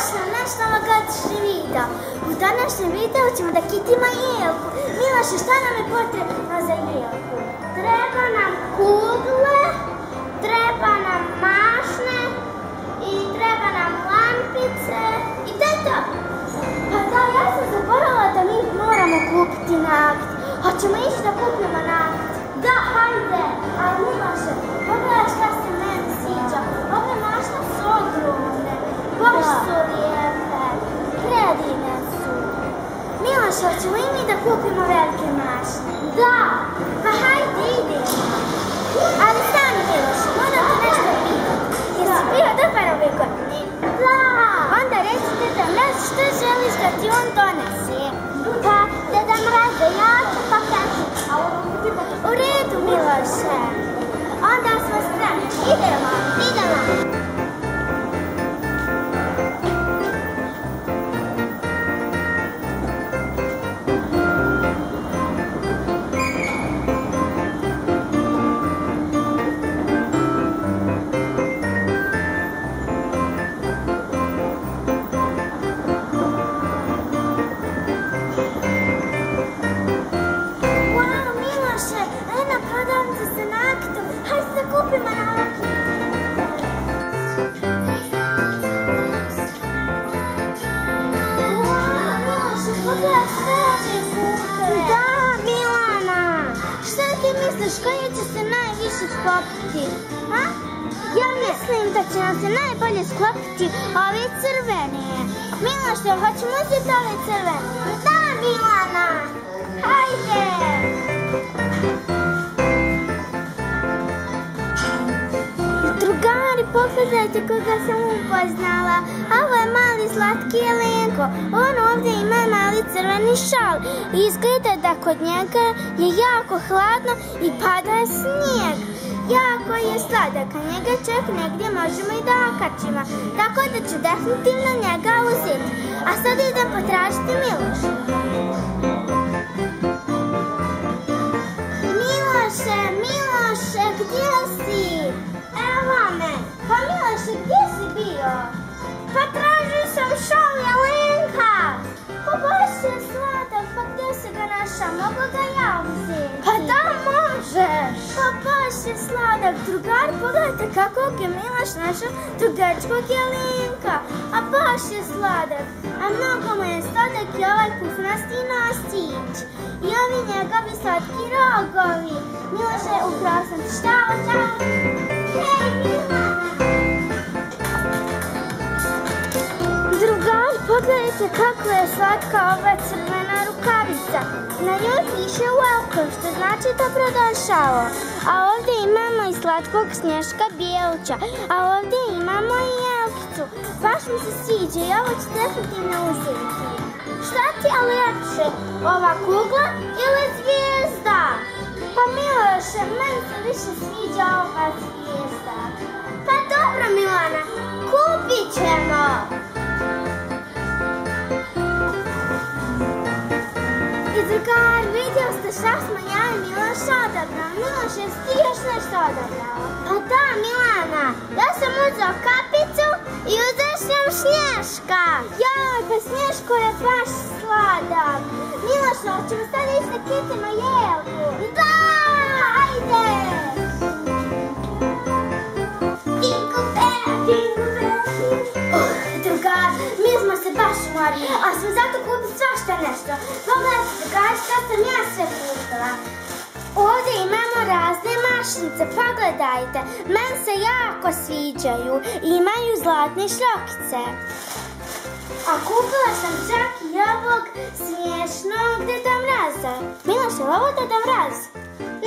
baš nam naš novogodišnji video. U današnjem videu ćemo da kitimo jelku. Miloše, šta nam je potrebno za jelku? Treba nam kugle, treba nam mašne i treba nam lampice i to je to. Pa da, ja sam zaboravila da mi moramo kupiti nakt. Hoćemo ići da kupimo nakt? Da, hajde! Ali Miloše, pogledaj šta se meni sviđa. Ove mašne su ogromne. Baš su lijepe. Predivne su. Miloše, hoćemo i mi da kupimo velike mašne? Da! Pa hajde, idemo. Ali stani, Miloše, moram te nešto pitati. Jesi bio dobar ove godine? Da! Onda recite da mraz što želiš da ti on donese. Pa Deda Mraza, jako paketu. U redu, Miloše. Onda smo spremni. Idemo. Koje će se najviše sklopiti? Ja mislim da će nam se najbolje sklopiti ove crvene. Miloše, hoćemo uzeti ove crvene? Da, Milana! Hajde! Drugari, pogledajte koga sam upoznala. Ovo je mali slatki Jelenko. On ovdje ima mali crveni šal. Izgleda da kod njega je jako hladno i pada snijeg. Jako je sladak, a njega čak negdje možemo i da okačimo. Tako da ću definitivno njega uzeti. A sad idem potražiti Miloša. Miloše, gdje si? Evo me. Pa Miloše, gdje si bio? Pa tražio sam šal Jelenka. Pa baš je sladak, pa gdje si ga našao? Mogu ga ja uzeti? Pa da, možeš. Pa baš je sladak. Drugari, pogledajte kakvog je Miloš našao dugačkog Jelenka. A baš je sladak. A mnogo mu je sladak i ovaj pufnasti nosić. I ovi njegovi slatki rogovi. Miloše, upravo sam ti štao. Hej, Milana! Drugari, pogledajte kako je slatka ova crvena rukavica. Na njoj piše welcome, što znači dobrodošao. A ovdje imamo i slatkog Snješka Bijelća. A ovdje imamo i jelkicu. Baš mi se sviđa i ovo ću definitivno uzeti. Šta ti je lepše, ova kugla ili zvijezda? Pa Miloše, meni se više sviđa ova zvijezda. Pa dobro, Milana, kupit ćemo. I drugari, vidio ste šta smo ja i Miloša odabrali. Miloše, jesi ti još nešto odabrala? Pa da, Milana, ja sam uzeo kapicu i uzeo sam Snješka. Joj, pa Snješko je baš sladak. Miloše, hoćemo sad ići da kitimo jelku? Da, hajde! Drugari, mi smo se baš umorili, a smo zato kupili svašta nešto. Pogledajte, drugari, šta sam ja sve kupila. Ovdje imamo razne mašnice, pogledajte. Meni se jako sviđaju i imaju zlatne šljokice. A kupila sam čak i ovog smiješnog Deda Mraza. Miloše, ovo Deda Mraz?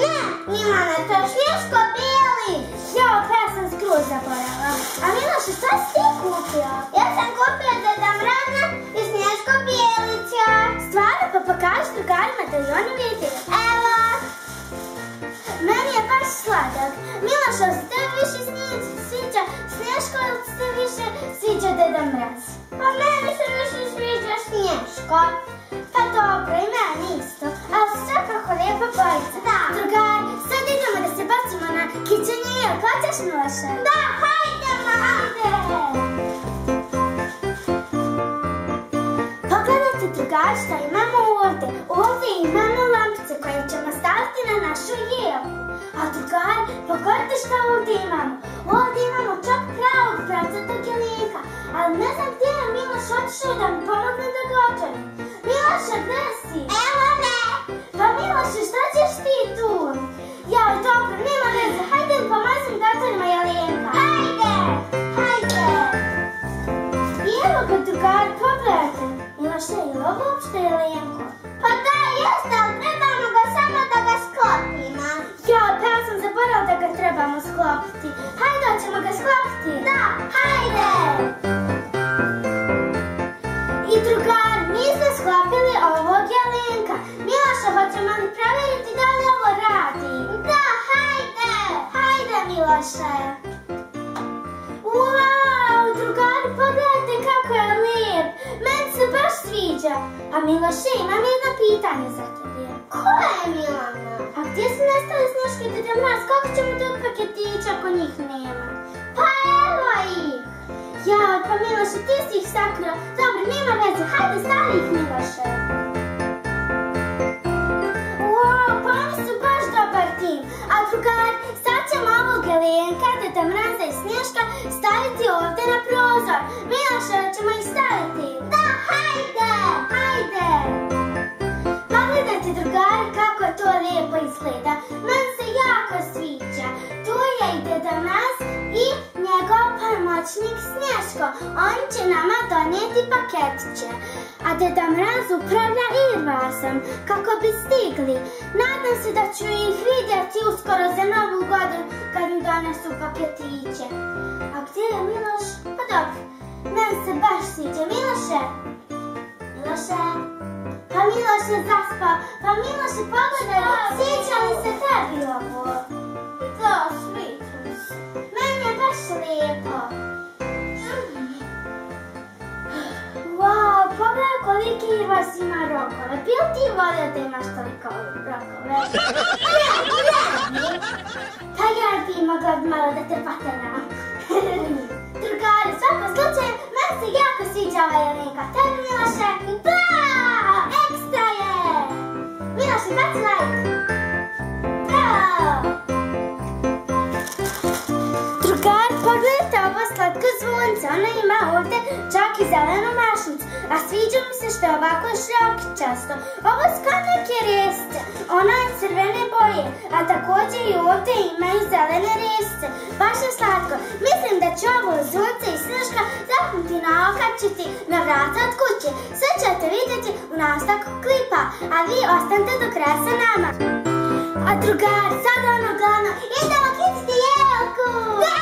Ne, Milana, to je Snješko Bijelić. Jao, pa ja sam skroz zaboravila. A Miloše, šta si ti kupio? Ja sam kupio Deda Mraza i Snješko Bijelića. Stvarno, pa pokaži drugarima da i oni vidi. Evo. Meni je baš sladak. Miloše, li se tebi više sviđa Snješko ili se tebi više sviđa Deda Mraz? Pa meni se više sviđa Snješko. Pa dobro, i meni isto. Ali svakako lijepa bojica. Da. Drugari, sad idemo da se bacimo na kićenje jelka. Hoćeš, Miloše? Da, hajde, hajde! šta imamo ovdje? Ovdje imamo lampice koje ćemo staviti na našu jelku. A drugari, pogledajte šta ovdje imamo. Ovdje imamo čak pravog pravcatog jelenka. Ali ne znam gdje je Miloš otišao da mi pomogne da ga otvorim. Miloše, gdje si? Evo me! Pa Miloše, šta ćeš ti tu? Joj, dobro, nema veze. Hajde mi pomazim da otvorimo jelenka. Hajde! Hajde! I evo ga drugari, pogledajte. Miloše, je li ovo uopšte jelenko? Pa da, jeste, ali trebamo ga samo da ga sklopimo. Joj, pa ja sam zaboravila da ga trebamo sklopiti. Hajde, hoćemo ga sklopiti? Da, hajde! I drugari, mi smo sklopili ovog jelenka. Miloše, hoćemo li provjeriti da li ovo radi? Da, hajde! Hajde, Miloše! Wow, drugari, pogledajte kako je lijep. Meni se baš sviđa. A Miloše, imam jedno pitanje za tebe. Koja je Milana? A gdje su nestali Snješka i Deda Mraz? Kako ćemo do paketića ako njih nema? Pa evo ih! Jao, pa Miloše, ti si ih sakrio. Dobro, nema veze, hajde stavi ih, Miloše. Wow, pa oni su baš dobar tim. A drugari, sad ćemo ovog jelenka, Deda Mraza i Snješka staviti ovdje na prozor. Miloše, ćemo ih staviti? Da, hajde! Hajde! Pogledajte, drugari, kako to lijepo izgleda. Meni se jako sviđa. Tu je i Deda Mraz i njegov pomoćnik Snješko. On će nama donijeti paketiće. A Deda Mraz upravlja Irvasom kako bi stigli. Nadam se da ću ih vidjeti uskoro za Novu godinu kad mi donesu paketiće. A gdje je Miloš? Pa dobro, meni se baš sviđa. Miloše? Miloše? Pa Miloš je zaspao. Pa Miloše, pogledaj, sviđa li se tebi ovo? Da, sviđa se. Meni je baš lijepo. Wow, pogledaj koliki Irvas ima rokove. Bi li ti volio da imaš toliko rokove? Pa ja bi mogla malo da te patenam. Drugari, u svakom slučaju, meni se jako sviđa ova jelenka. Tebi, Miloše? Da! Ekstra je! Miloše, baci like! Bravo! Drugari, pogledajte ovo slatko zvonce. Ona ima ovdje čak i zelenu mašnicu. A sviđa mi se što je ovako šljokičasto. Ovo su kao neke resce. Ona je crvene boje. A također i ovdje imaju zelene resce. Baš je slatko. Mislim da će ovo zvonce i Snješka zapnuti na okačiti na vrata od kuće. Sve ćete vidjeti u nastavku klipa. A vi ostanite do kraja sa nama. A drugari, sad ono glavno, idemo kititi jelku! Da!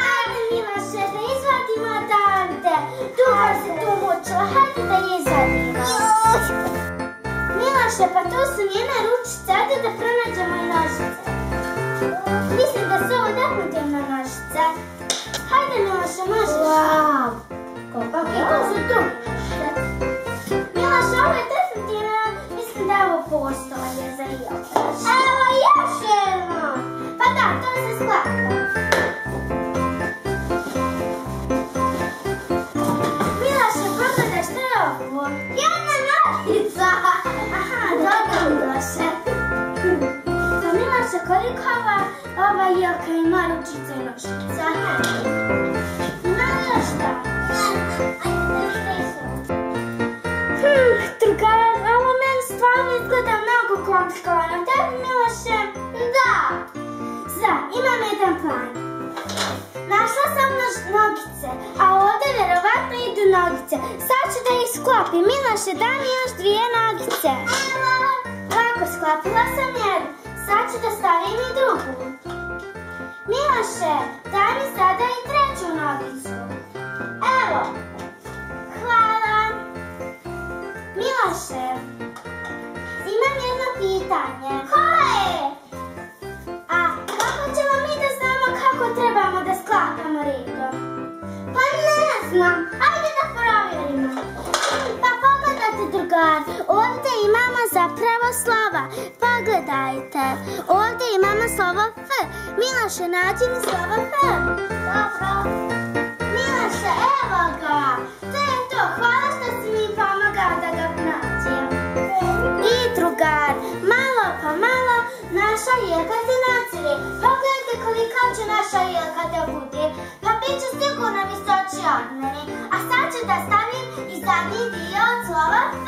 Hajde, Miloše, da izvadimo odavde. Dugo se tu mučila, hajde da je izvadimo. Miloše, pa tu su njene ručice, ajde da pronađemo i nožice. Mislim da su ovo definitivno nožice. Hajde, Miloše, možeš. Wow! I to su tu. Miloše, ovo je definitivno, mislim da je ovo postoje za jelku. Evo još jedno! Pa da, to se sklapa. Miloše, pogledaj što je ovo? Jedna nožica! Aha, dobro, Miloše. Pa Miloše, koliko ova jelka ima ručica i nožica? Ima li još šta? Drugari, ovo meni stvarno izgleda mnogo komplikovano. Tebi, Miloše? Da! Imam jedan plan. Našla sam nogice, a ovdje vjerovatno idu nogice. Sad ću da ih sklopim. Miloše, daj mi još dvije nogice. Evo! Lako, sklopila sam jednu. Sad ću da stavim i drugu. Miloše, daj mi sada i treću nogicu. Evo! Hvala! Miloše, imam jedno pitanje. Koje? A kako ćemo mi da znamo kako trebamo da sklapamo redom? Pa ne znam, ajde da provjerimo. Pa pogledajte, drugari, ovdje imamo zapravo slova. Pogledajte, ovdje imamo slovo F. Miloše, nađi mi slovo F. Dobro. Miloše, evo ga. To je to, hvala što si mi pomogao da ga pronađem. naša jelka da bude, pa bit će sigurno visočija od mene. A sad ću da stavim i zadnji dio od slova F.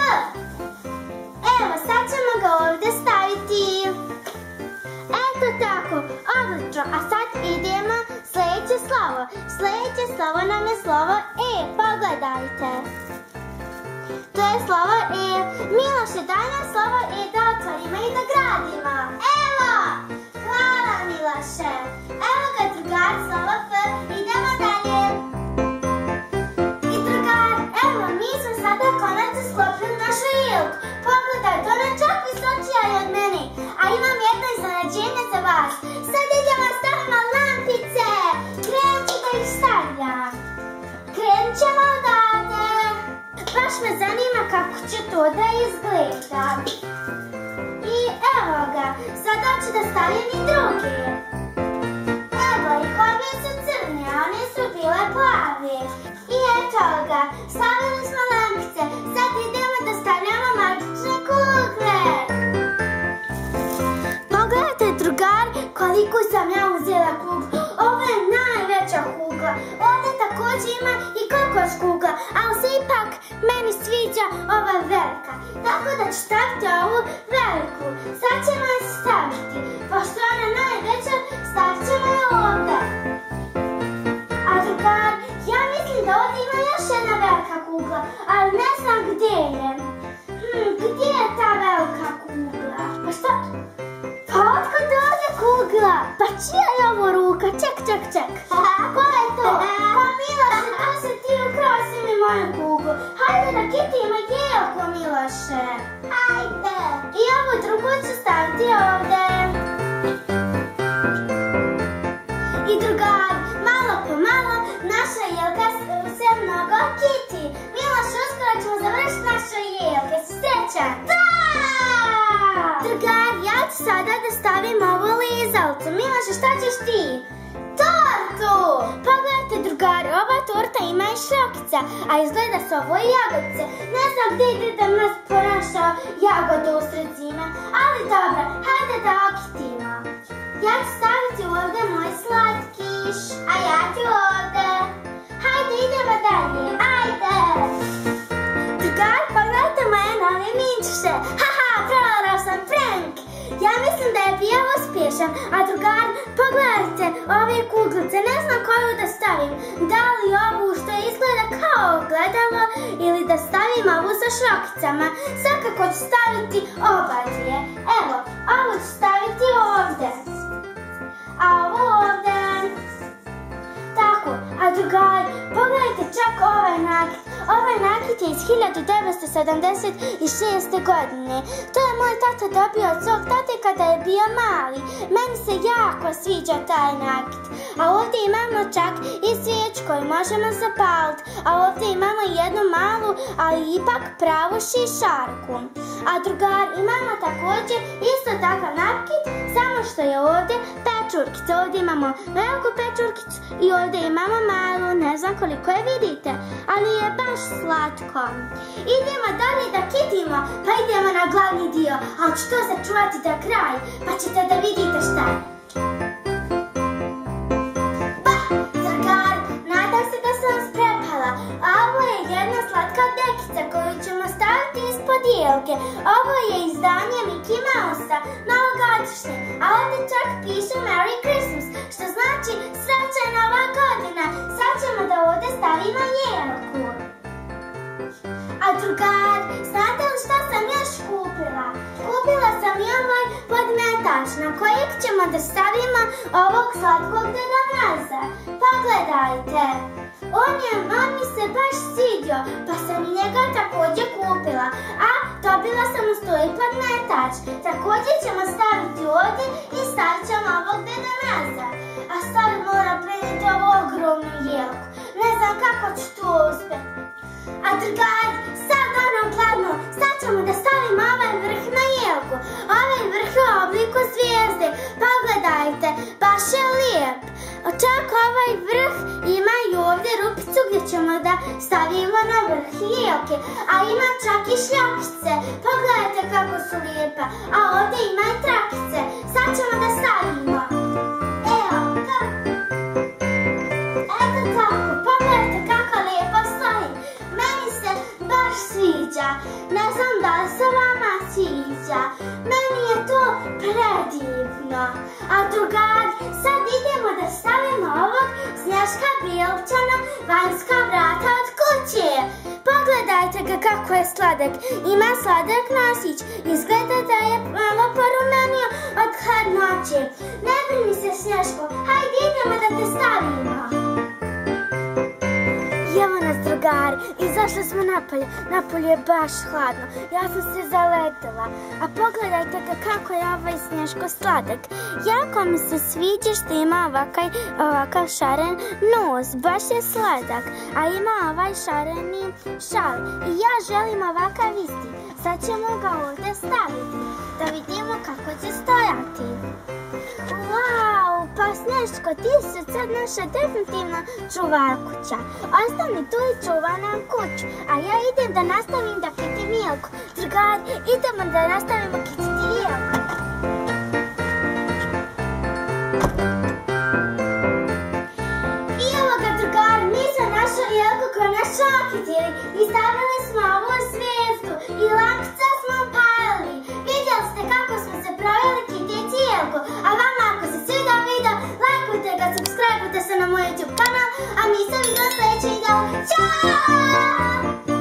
Evo, sad ćemo ga ovdje staviti. Eto tako, odlično. A sad idemo sljedeće slovo. Sljedeće slovo nam je slovo E, pogledajte. To je slovo E. Miloše, daj nam slovo E da otvorimo i da gradimo. Evo! Hvala, Miloše. Evo ga, drugar, slovo F. Idemo dalje. I drugar, evo, mi smo sada konačno sklopili našu jelku. Pogledaj, to nam čak visočija je od mene. A imam jedno iznenađenje za vas. Sad idemo stavimo lampice. Krenut ću da ih stavljam. Krenut ćemo odavde. Baš me zanima kako će to da izgleda. I evo ga, sada ću da stavim i druge. Evo ih, ove su crne, one su bile plave. I eto ga, stavili smo lampice. Sad idemo da stavljamo magične kugle. Pogledajte, drugar, koliko sam ja uzela kuglu. Ovo je najveća kugla. Ovdje također ima i kokos kugla, ali se ipak meni sviđa ova velika. Tako da ću staviti ovu veliku. Sad ćemo je staviti. Pošto je ona najveća, stavit ćemo je ovdje. A drugar, ja mislim da ovdje ima još jedna velika kugla, ali ne znam gdje je. Gdje je ta velika kugla? Pa šta? Pa otkud ovdje kugla? Pa čija je ovo ruka? Ček. Ko je to? Pa Miloše, to se ti ukrao si mi moju kuglu. Hajde da kitimo jelku, Miloše. Hajde. I ovu drugu ću staviti ovdje. I drugar, malo po malo, naša jelka se mnogo kiti. Miloše, uskoro ćemo završiti našu jelku. Jesi srećan? Da! Drugar, ja ću sada da stavim ovu lizalcu. Miloše, šta ćeš ti? Tortu! Pogledajte, drugari, ova torta ima i šljokica, a izgleda su ovo jagodice. Ne znam gdje ide da nas ponašao jagodu usred zime, ali dobro, hajde da okitimo. Ja ću staviti ovdje moj slatkiš, a ja ću ovdje. Hajde, idemo dalje, ajde! Drugar, pogledajte moje nove minčiše. Haha, prevarao sam prank! Ja mislim da je bio uspješan, a drugar, pogledajte ove kuglice, ne znam koju da stavim. Da li ovu što izgleda kao ogledalo ili da stavim ovu sa šljokicama. Svakako ću staviti oba dvije. Evo, ovu ću staviti ovdje. A ovo ovdje. Tako, a drugar, pogledajte čak ovaj nakit. Ovaj nakit je iz 1976. godine. To je moj tata dobio od svog tate kada je bio mali. Meni se jako sviđa taj nakit. A ovdje imamo čak i svijeću koju možemo zapaliti. A ovdje imamo jednu malu, ali ipak pravu šišarku. A drugar, imamo također isto takav nakit, samo što je ovdje pečurkica. Ovdje imamo veliku pečurkicu i ovdje imamo malu, ne znam koliko je vidite, ali je baš slatko. Idemo dalje da kitimo, pa idemo na glavni dio, ali ću to sačuvati do kraja, pa ćete da vidite šta je. Pa, drugar, nadam se da sam vas prepala. Ovo je jedna slatka dekica koju ćemo staviti ispod jelke. Ovo je izdanje Mickey Mouse-a, novogodišnje, a ovdje čak piše Merry Christmas, što znači srećna nova godina. Sad ćemo da ovdje stavimo jelku. A drugar, znate li šta sam još kupila? Kupila sam i ovaj podmetač na kojeg ćemo da stavimo ovog slatkog Deda Mraza. Pogledajte, on mi se baš svidio, pa sam i njega također kupila. A dobila sam uz to i podmetač. Također ćemo staviti ovdje i stavit ćemo ovog Deda Mraza. A sad moram prenijeti ovu ogromnu jelku. Ne znam kako ću to uspjeti. A drugar, sad ono glavno, sad ćemo da stavimo ovaj vrh na jelku. Ovaj vrh je u obliku zvijezde. Pogledajte, baš je lijep. Čak ovaj vrh ima i ovdje rupicu gdje ćemo da stavimo na vrh jelke. A ima čak i šljokice. Pogledajte kako su lijepe. A ovdje ima i trakice. Sad ćemo da stavimo. Evo, kako? Ne znam da li se vama sviđa. Meni je to predivno. A drugari, sad idemo da stavimo ovog Snježka Bilčana vanjska vrata od kuće. Pogledajte ga kako je sladak. Ima sladak nosić. Izgleda da je malo porumenio od hladnoće. Ne brini se, Snježko. Hajde idemo da te stavimo. Evo nas, drugari, izašli smo napolje. Napolje je baš hladno. Ja sam se zaletela. A pogledajte ga kako je ovaj Snježko sladak. Jako mi se sviđa što ima ovakav šaren nos. Baš je sladak. A ima ovaj šareni šal. I ja želim ovakav isti. Sad ćemo ga ovdje staviti. Da vidimo kako će stojati. Wow, pa Snježko, ti si sad naša definitivna čuvarkuća. Ostani tu i čuvaj nam kuću, a ja idem da nastavim da kitim Milku. Drugari, idemo da nastavimo kititi Milku. I evo ga, drugari, mi smo našu Milku konačno okitili i stavili smo ovu zvijezdu i lakca smo palili. Vidjeli ste kako smo se proveli kititi Milku, a vama ako se sviđa video, lajkujte ga, subscribeujte se na moj YouTube kanal, a mi se vidimo sljedeći video. Ćao!